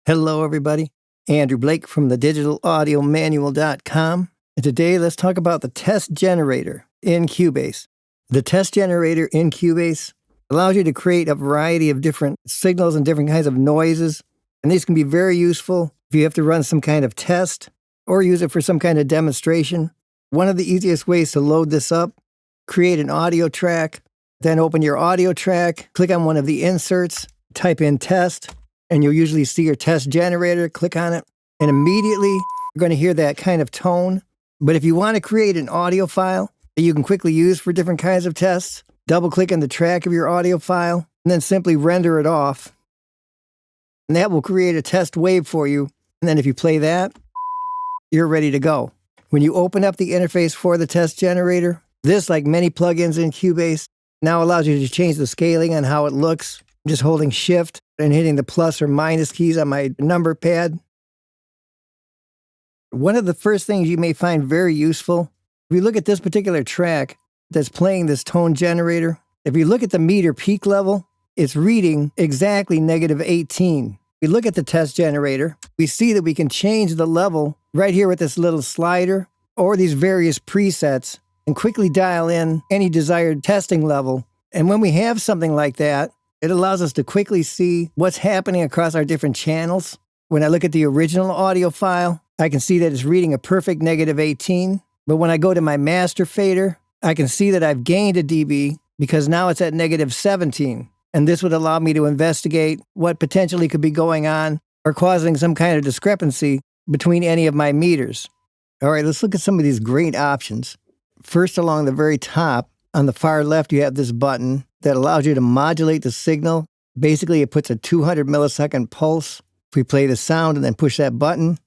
Hello, everybody. Andrew Blake from the digitalaudiomanual.com. And today, let's talk about the test generator in Cubase. The test generator in Cubase allows you to create a variety of different signals and different kinds of noises. And these can be very useful if you have to run some kind of test or use it for some kind of demonstration. One of the easiest ways to load this up, create an audio track, then open your audio track, click on one of the inserts, type in test, and you'll usually see your test generator, click on it, and immediately you're going to hear that kind of tone. But if you want to create an audio file that you can quickly use for different kinds of tests, double-click on the track of your audio file, and then simply render it off. And that will create a test wave for you. And then if you play that, you're ready to go. When you open up the interface for the test generator, this, like many plugins in Cubase, now allows you to change the scaling on how it looks, just holding Shift and hitting the plus or minus keys on my number pad. One of the first things you may find very useful, if you look at this particular track that's playing this tone generator, if you look at the meter peak level, it's reading exactly -18. If we look at the test generator, we see that we can change the level right here with this little slider or these various presets and quickly dial in any desired testing level. And when we have something like that, it allows us to quickly see what's happening across our different channels. When I look at the original audio file, I can see that it's reading a perfect -18. But when I go to my master fader, I can see that I've gained a dB because now it's at -17. And this would allow me to investigate what potentially could be going on or causing some kind of discrepancy between any of my meters. All right, let's look at some of these great options. First, along the very top, on the far left, you have this button that allows you to modulate the signal. Basically, it puts a 200 millisecond pulse. If we play the sound and then push that button,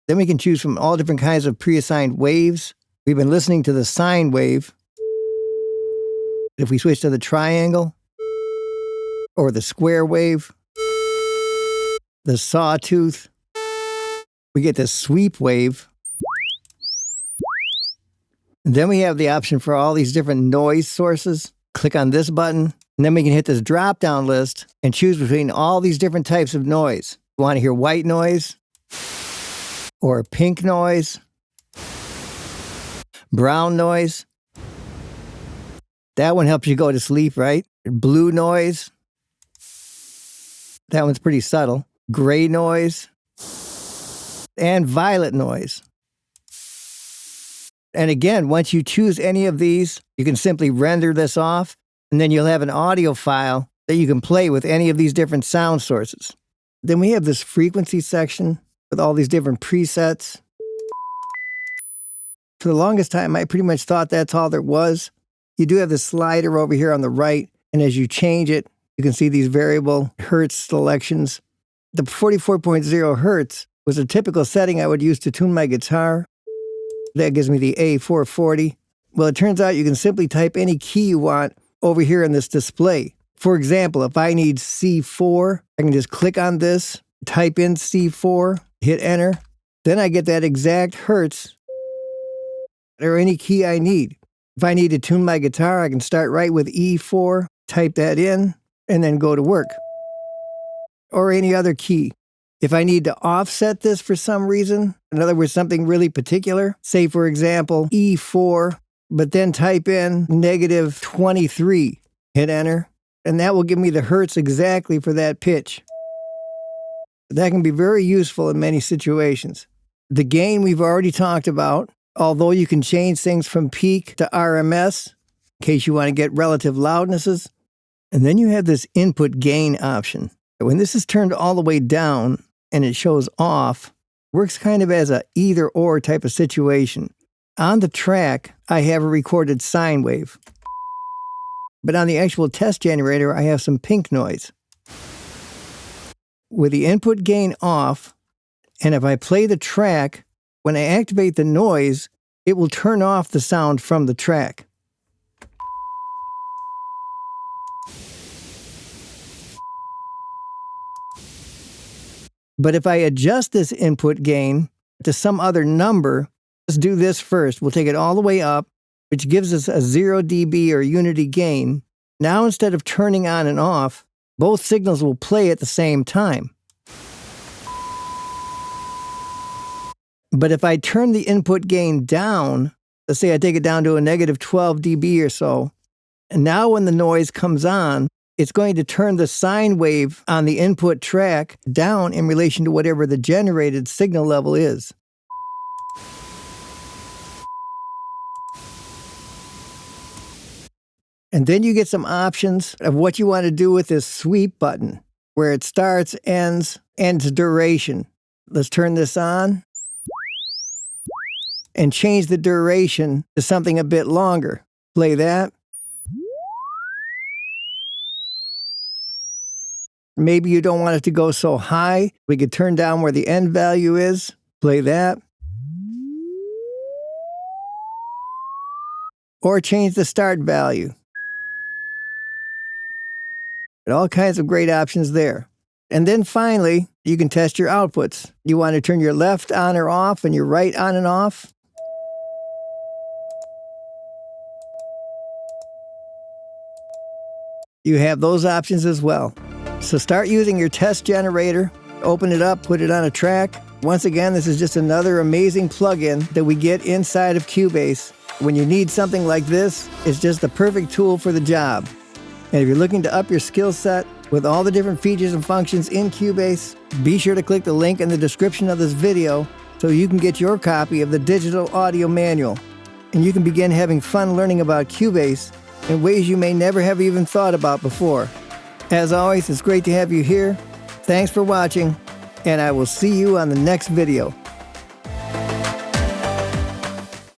then we can choose from all different kinds of pre-assigned waves. We've been listening to the sine wave. If we switch to the triangle, or the square wave, the sawtooth, we get this sweep wave. And then we have the option for all these different noise sources. Click on this button, and then we can hit this drop-down list and choose between all these different types of noise. You want to hear white noise, or pink noise, brown noise. That one helps you go to sleep, right? Blue noise. That one's pretty subtle. Gray noise. And violet noise. And again, once you choose any of these, you can simply render this off, and then you'll have an audio file that you can play with any of these different sound sources. Then we have this frequency section with all these different presets. For the longest time, I pretty much thought that's all there was. You do have this slider over here on the right, and as you change it, you can see these variable hertz selections. The 44.0 hertz was a typical setting I would use to tune my guitar. That gives me the A440. Well, it turns out you can simply type any key you want over here in this display. For example, if I need C4, I can just click on this, type in C4, hit enter. Then I get that exact hertz or any key I need. If I need to tune my guitar, I can start right with E4, type that in, and then go to work. Or any other key. If I need to offset this for some reason, in other words, something really particular, say for example, E4, but then type in -23, hit enter, and that will give me the hertz exactly for that pitch. That can be very useful in many situations. The gain we've already talked about, although you can change things from peak to RMS, in case you want to get relative loudnesses. And then you have this input gain option. When this is turned all the way down and it shows off, works kind of as a either or type of situation. On the track, I have a recorded sine wave. But on the actual test generator, I have some pink noise. With the input gain off, and if I play the track, when I activate the noise, it will turn off the sound from the track. But if I adjust this input gain to some other number, let's do this first. We'll take it all the way up, which gives us a 0 dB or unity gain. Now instead of turning on and off, both signals will play at the same time. But if I turn the input gain down, let's say I take it down to a negative 12 dB or so, and now when the noise comes on, it's going to turn the sine wave on the input track down in relation to whatever the generated signal level is. And then you get some options of what you want to do with this sweep button, where it starts, ends, and its duration. Let's turn this on and change the duration to something a bit longer. Play that. Maybe you don't want it to go so high. We could turn down where the end value is. Play that. Or change the start value. All kinds of great options there. And then finally, you can test your outputs. You want to turn your left on or off and your right on and off. You have those options as well. So start using your test generator, open it up, put it on a track. Once again, this is just another amazing plugin that we get inside of Cubase. When you need something like this, it's just the perfect tool for the job. And if you're looking to up your skill set with all the different features and functions in Cubase, be sure to click the link in the description of this video so you can get your copy of the digital audio manual. And you can begin having fun learning about Cubase in ways you may never have even thought about before. As always, it's great to have you here. Thanks for watching, and I will see you on the next video.